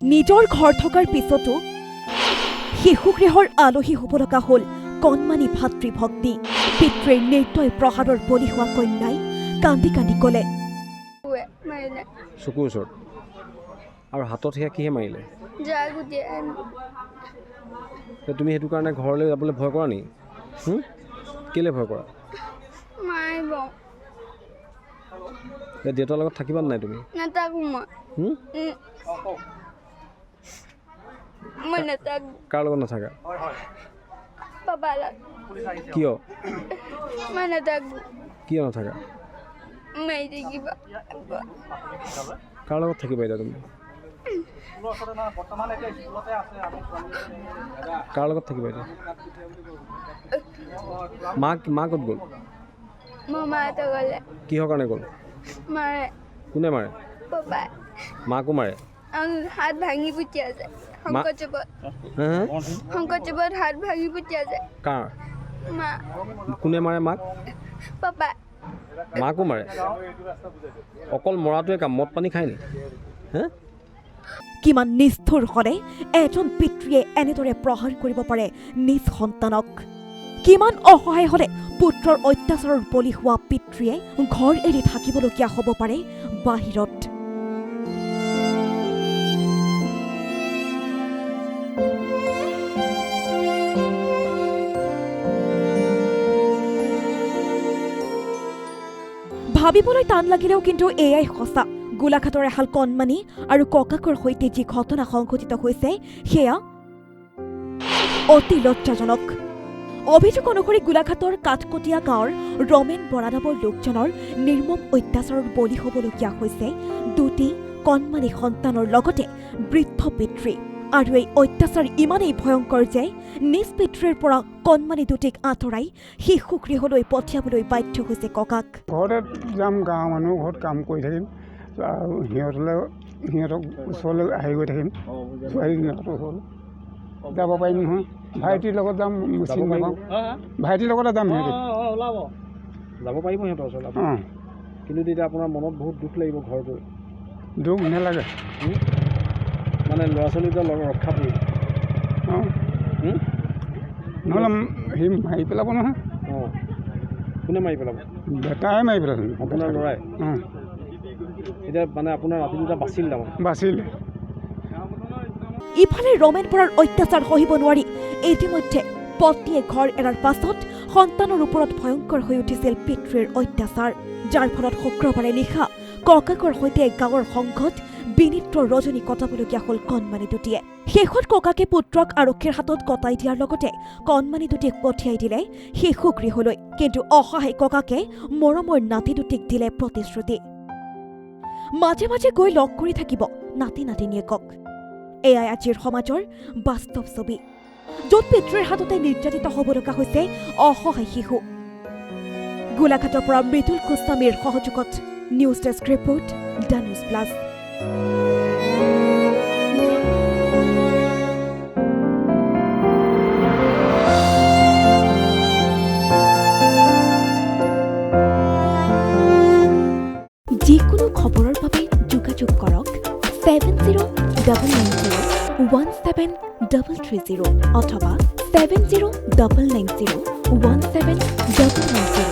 নিজৰ ঘৰ থকাৰ পিছতো শিশুগৃহৰ আলহী হ'ব লগা হ'ল কণমানি ভাতৃভগ্নী। পিতৃৰ নিৰ্দয় প্ৰহাৰৰ বলি হোৱা কন্যাই কান্দি কান্দি ক'লে, চকুৰ ওচৰত আৰু হাতত সেয়া কিহে মাৰিলে? তুমি সেইটো কাৰণে ঘৰলৈ যাবলৈ ভয় কৰা নেকি? কেলৈ ভয় কৰা? দেউতাৰ লগত থাকিবা নাই তুমি? কাৰ লগত নাথাকা? কিয় কিয় নাথাকা? কাৰ লগত থাকিবা এতিয়া তুমি? কাৰ লগত থাকিবা এতিয়া? মা ক'ত গ'ল? কিহৰ কাৰণে গ'ল? কোনে মাৰে? মাকো মাৰে? হাত ভাঙি পুতিয়া যায় শংকৰদেৱত হাত ভাঙি পুতিয়া যায়। কাৰ? কোনে মাৰে মাক? পাপা। মাকো মাৰে? অকল মৰাটোৱে কাম, মদ পানী খায় নি? কিমান নিষ্ঠুৰ হ'লে এজন পিতৃয়ে এনেদৰে প্ৰহাৰ কৰিব পাৰে নিজ সন্তানক? কিমান অসহায় হ'লে পুত্ৰৰ অত্যাচাৰৰ বলি হোৱা পিতৃয়ে ঘৰ এৰি থাকিবলগীয়া হ'ব পাৰে বাহিৰত? ভাবিবলৈ টান লাগিলেও কিন্তু এয়াই সঁচা। গোলাঘাটৰ এহাল কণমানি আৰু ককাকৰ সৈতে যি ঘটনা সংঘটিত হৈছে সেয়া অতি লজ্জাজনক। অভিযোগ অনুসৰি গোলাঘাটৰ কাঠকটীয়া গাঁৱৰ ৰমেন বৰা নামৰ লোকজনৰ নিৰ্মম অত্যাচাৰৰ বলি হ'বলগীয়া হৈছে দুটি কণমানি সন্তানৰ লগতে বৃদ্ধ পিতৃ। আৰু এই অত্যাচাৰ ইমানেই ভয়ংকৰ যে নিজ পিতৃৰ পৰা কণমানি দুটিক আঁতৰাই শিশুগৃহলৈ পঠিয়াবলৈ বাধ্য হৈছে ককাক। ঘৰতে যাম, গাঁৱৰ মানুহৰ ঘৰত কাম কৰি থাকিম আৰু সিহঁতক ওচৰলৈ আহি গৈ থাকিম। ছোৱালীজনীহঁতৰ হ'ল যাব পাৰিম নহয়। ভাইটিৰ লগত যাম, ভাইটিৰ লগতে যাম। সিহঁতে যাব পাৰিব সিহঁতৰ ওচৰলৈ। কিন্তু তেতিয়া আপোনাৰ মনত বহুত দুখ লাগিব ঘৰ গৈ। দুখ নালাগে মানে ল'ৰা ছোৱালীকেইটা ৰক্ষা পৰিব। নহ'লে সি মাৰি পেলাব নহয়। কোনে মাৰি পেলাব? বেটাই মাৰি পেলাব। আপোনাৰ ল'ৰাই? এতিয়া মানে আপোনাৰ ৰাতি দুটা বাচিল তাৰমানে? বাচিল। ইফালে ৰমেন বৰাৰ অত্যাচাৰ সহিব নোৱাৰি ইতিমধ্যে পত্নীয়ে ঘৰ এৰাৰ পাছত সন্তানৰ ওপৰত ভয়ংকৰ হৈ উঠিছিল পিতৃৰ অত্যাচাৰ, যাৰ ফলত শুক্ৰবাৰে নিশা ককাকৰ সৈতে গাঁৱৰ সংঘত বিনিত্ৰ ৰজনী কটাবলগীয়া হ'ল কণমানি দুটিয়ে। শেষত ককাকে পুত্ৰক আৰক্ষীৰ হাতত গতাই দিয়াৰ লগতে কণমানি দুটিক পঠিয়াই দিলে শিশুগৃহলৈ। কিন্তু অসহায় ককাকে মৰমৰ নাতি দুটিক দিলে প্ৰতিশ্ৰুতি, মাজে মাজে গৈ লগ কৰি থাকিব নাতি নাতিনীয়েকক। এয়াই আজিৰ সমাজৰ বাস্তৱ ছবি, য'ত পিতৃৰ হাততে নিৰ্যাতিত হ'ব লগা হৈছে অসহায় শিশু। গোলাঘাটৰ পৰা মৃদুল গোস্বামীৰ সহযোগত news desk report, the news plus. যিকোনো খবৰৰ বাবে যোগাযোগ কৰক 7099017330 অথবা 7099017990।